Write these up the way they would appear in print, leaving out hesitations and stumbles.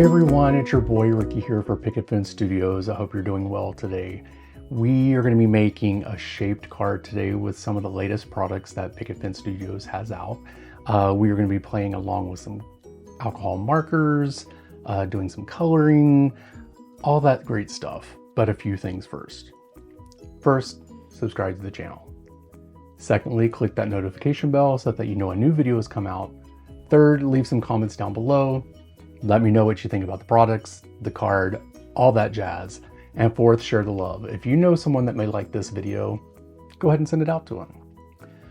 everyone, it's your boy Ricky here for Picket Studios. I hope you're doing well today. We are going to be making a shaped card today with some of the latest products that Picket Studios has out. We are going to be playing along with some alcohol markers, doing some coloring, all that great stuff. But a few things first. First, subscribe to the channel. Secondly, click that notification bell so that you know a new video has come out. Third, leave some comments down below. Let me know what you think about the products, the card, all that jazz. And fourth, share the love. If you know someone that may like this video, go ahead and send it out to them.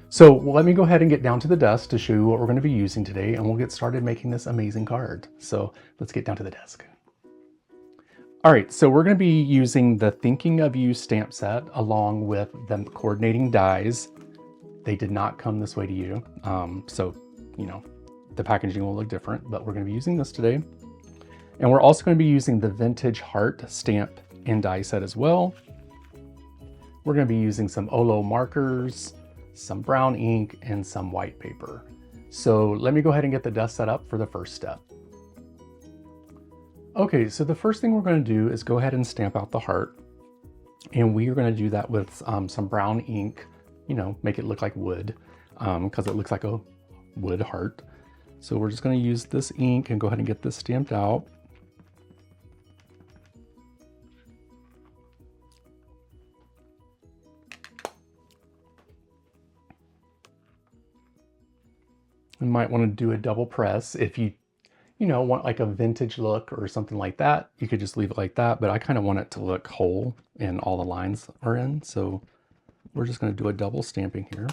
So let me go ahead and get down to the desk to show you what we're going to be using today, and we'll get started making this amazing card. So let's get down to the desk. All right, so we're going to be using the Thinking of You stamp set along with the coordinating dies. They did not come this way to you, so you know, the packaging will look different, but we're going to be using this today. And we're also going to be using the Vintage Heart stamp and die set as well. We're going to be using some Olo markers, some brown ink, and some white paper. So let me go ahead and get the desk set up for the first step. Okay, so the first thing we're going to do is go ahead and stamp out the heart. And we are going to do that with some brown ink, you know, make it look like wood, because it looks like a wood heart. So we're just going to use this ink and go ahead and get this stamped out. You might want to do a double press if you want like a vintage look or something like that. You could just leave it like that, but I kind of want it to look whole and all the lines are in. So we're just going to do a double stamping here.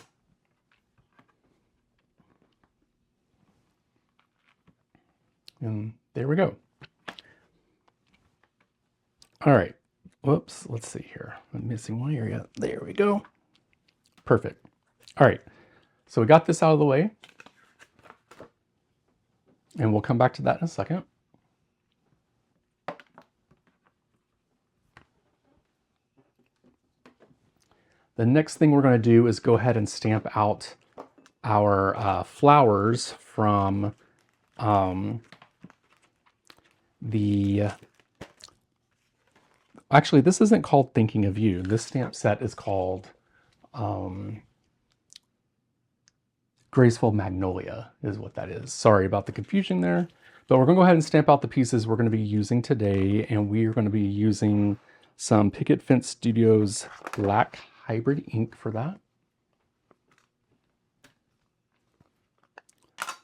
And there we go. All right. Whoops. Let's see here. I'm missing one area. There we go. Perfect. All right. So we got this out of the way. And we'll come back to that in a second. The next thing we're going to do is go ahead and stamp out our flowers from actually, this isn't called Thinking of You. This stamp set is called Graceful Magnolia is what that is. Sorry about the confusion there, but we're going to go ahead and stamp out the pieces we're going to be using today, and we are going to be using some Picket Studios black hybrid ink for that.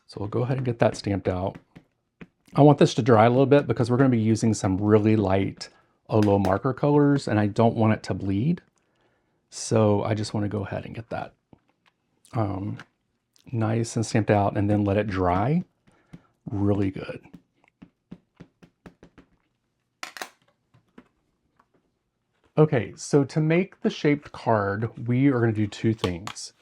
So we'll go ahead and get that stamped out. I want this to dry a little bit because we're going to be using some really light Olo marker colors, and I don't want it to bleed. So I just want to go ahead and get that nice and stamped out and then let it dry really good. Okay, so to make the shaped card, we are going to do two things.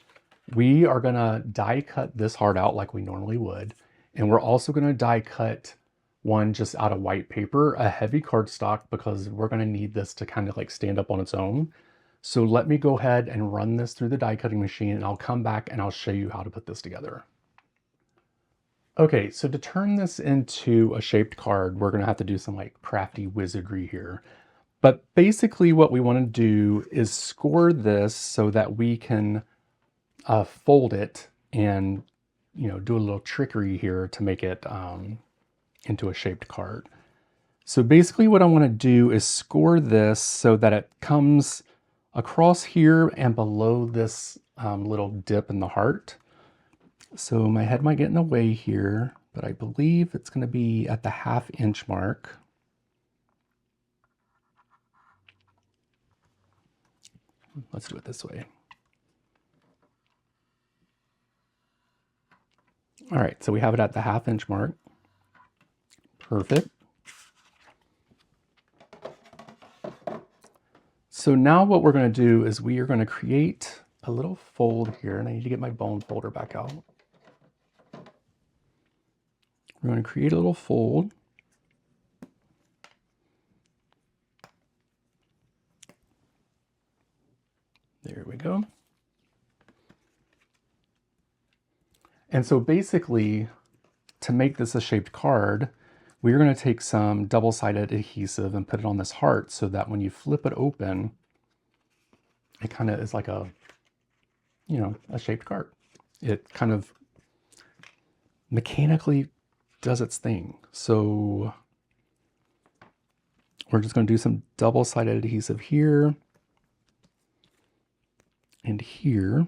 We are going to die cut this heart out like we normally would, and we're also going to die cut one just out of white paper, a heavy cardstock, because we're going to need this to kind of like stand up on its own. So let me go ahead and run this through the die cutting machine, and I'll come back and I'll show you how to put this together. Okay, so to turn this into a shaped card, we're going to have to do some like crafty wizardry here. But basically what we want to do is score this so that we can fold it and, you know, do a little trickery here to make it into a shaped card. So basically what I want to do is score this so that it comes across here and below this little dip in the heart. So my head might get in the way here, but I believe it's going to be at the 1/2 inch mark. Let's do it this way. All right, so we have it at the 1/2 inch mark. Perfect. So now what we're going to do is we are going to create a little fold here, and I need to get my bone folder back out. We're going to create a little fold. There we go. And so basically, to make this a shaped card, we're going to take some double-sided adhesive and put it on this heart so that when you flip it open, it kind of is like a, you know, a shaped card. It kind of mechanically does its thing. So we're just going to do some double-sided adhesive here and here.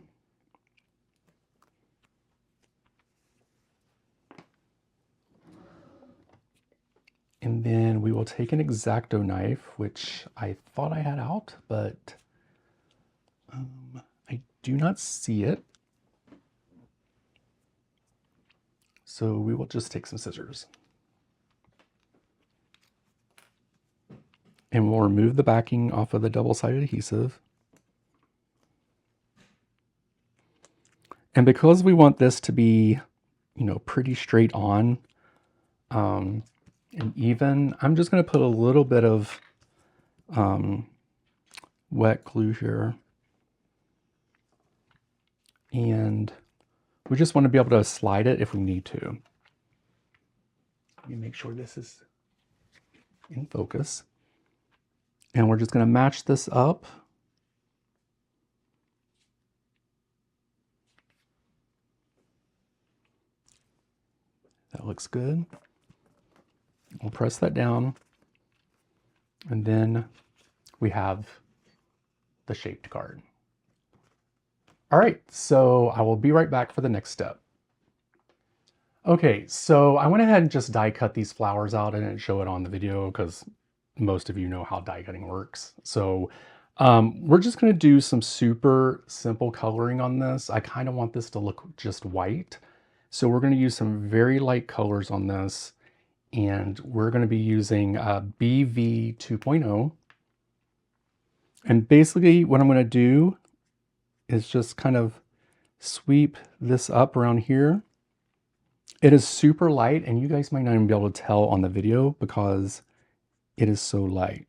And then we will take an X-Acto knife, which I thought I had out, but I do not see it. So we will just take some scissors. And we'll remove the backing off of the double-sided adhesive. And because we want this to be, you know, pretty straight on and even, I'm just going to put a little bit of wet glue here. And we just want to be able to slide it if we need to. Let me make sure this is in focus. And we're just going to match this up. That looks good. We'll press that down. And then we have the shaped card. All right, so I will be right back for the next step. Okay, so I went ahead and just die cut these flowers out. I didn't show it on the video because most of you know how die cutting works. So we're just gonna do some super simple coloring on this. I kind of want this to look just white. So we're gonna use some very light colors on this. And we're gonna be using BV 2.0. And basically what I'm gonna do is just kind of sweep this up around here. It is super light, and you guys might not even be able to tell on the video because it is so light.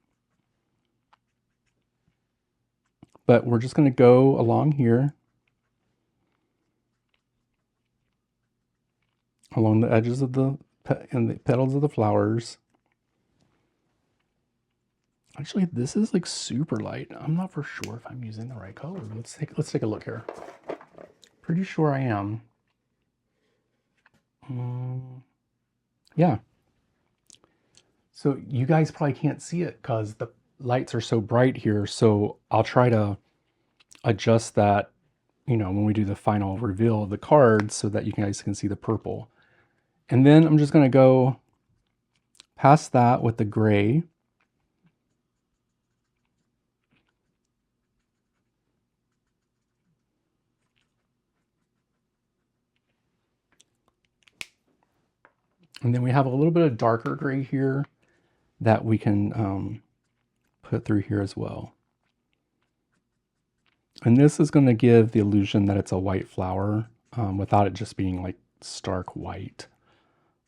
But we're just going to go along here, along the edges of the petals of the flowers. Actually, this is like super light. I'm not for sure if I'm using the right color. Let's take a look here. Pretty sure I am. Yeah. So you guys probably can't see it because the lights are so bright here. So I'll try to adjust that, you know, when we do the final reveal of the cards so that you guys can see the purple. And then I'm just going to go past that with the gray. And then we have a little bit of darker gray here that we can put through here as well. And this is going to give the illusion that it's a white flower without it just being like stark white.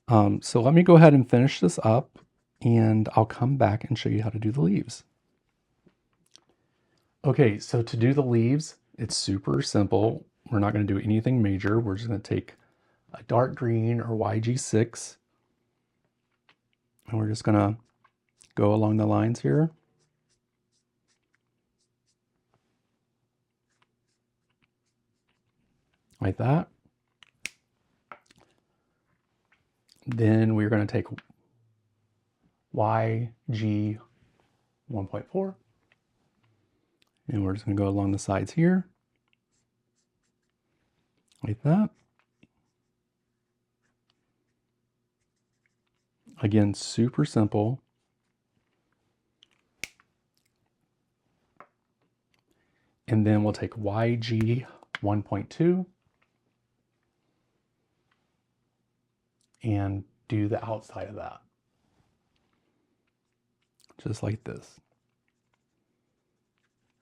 So let me go ahead and finish this up and I'll come back and show you how to do the leaves. Okay, so to do the leaves, it's super simple. We're not going to do anything major. We're just going to take a dark green or YG6 and we're just going to go along the lines here. Like that. Then we're going to take YG 1.4 and we're just going to go along the sides here. Like that. Again, super simple. And then we'll take YG 1.2 and do the outside of that. Just like this.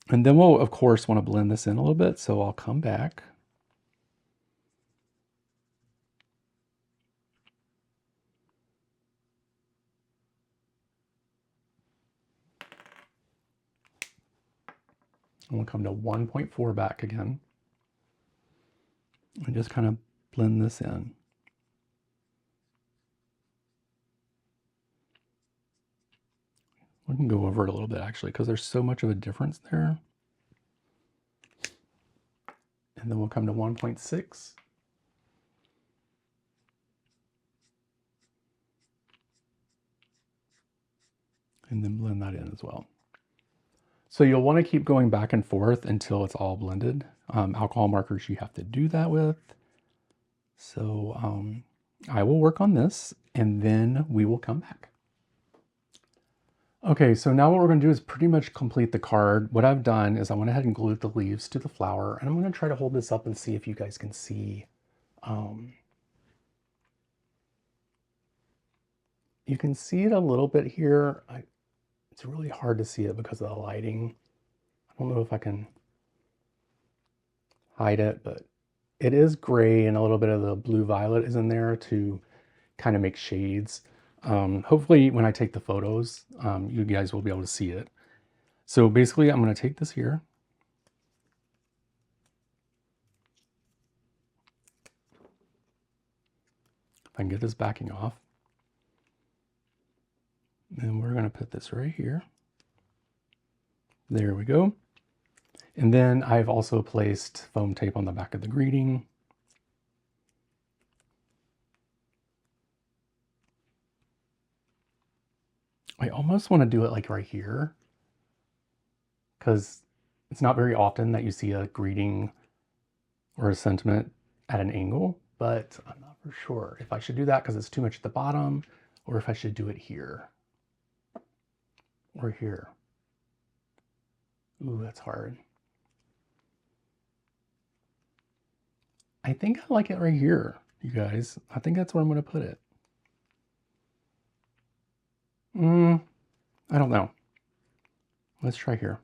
And then we'll, of course, want to blend this in a little bit. So I'll come back. And we'll come to 1.4 back again. And just kind of blend this in. We can go over it a little bit actually, because there's so much of a difference there. And then we'll come to 1.6. And then blend that in as well. So you'll want to keep going back and forth until it's all blended. Alcohol markers you have to do that with. So I will work on this and then we will come back. Okay, so now what we're going to do is pretty much complete the card. What I've done is I went ahead and glued the leaves to the flower, and I'm going to try to hold this up and see if you guys can see. You can see it a little bit here. It's really hard to see it because of the lighting. I don't know if I can hide it, but it is gray and a little bit of the blue violet is in there to kind of make shades. Hopefully when I take the photos, you guys will be able to see it. So basically I'm going to take this here. If I can get this backing off. And we're going to put this right here. There we go. And then I've also placed foam tape on the back of the greeting. I almost want to do it like right here, because it's not very often that you see a greeting or a sentiment at an angle, but I'm not for sure if I should do that because it's too much at the bottom, or if I should do it here or here. Ooh, that's hard. I think I like it right here, you guys. I think that's where I'm going to put it. I don't know. Let's try here.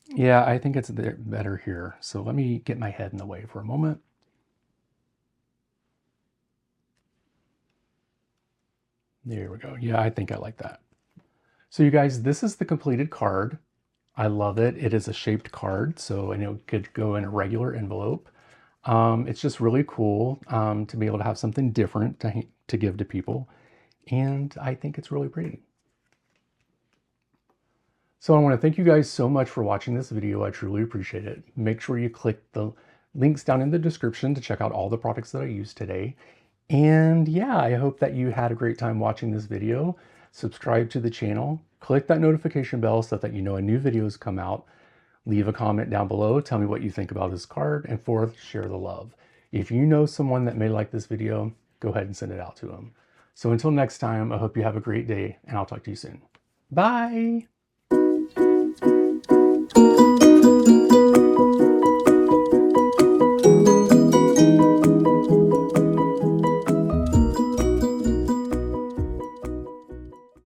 Yeah, I think it's better here. So let me get my head in the way for a moment. There we go. Yeah, I think I like that. So you guys, this is the completed card. I love it. It is a shaped card, so and it could go in a regular envelope. It's just really cool to be able to have something different to give to people. And I think it's really pretty. So I want to thank you guys so much for watching this video. I truly appreciate it. Make sure you click the links down in the description to check out all the products that I used today. And yeah, I hope that you had a great time watching this video. Subscribe to the channel, click that notification bell so that you know when new videos come out. Leave a comment down below, tell me what you think about this card, and fourth, share the love. If you know someone that may like this video, go ahead and send it out to them. So until next time, I hope you have a great day, and I'll talk to you soon. Bye!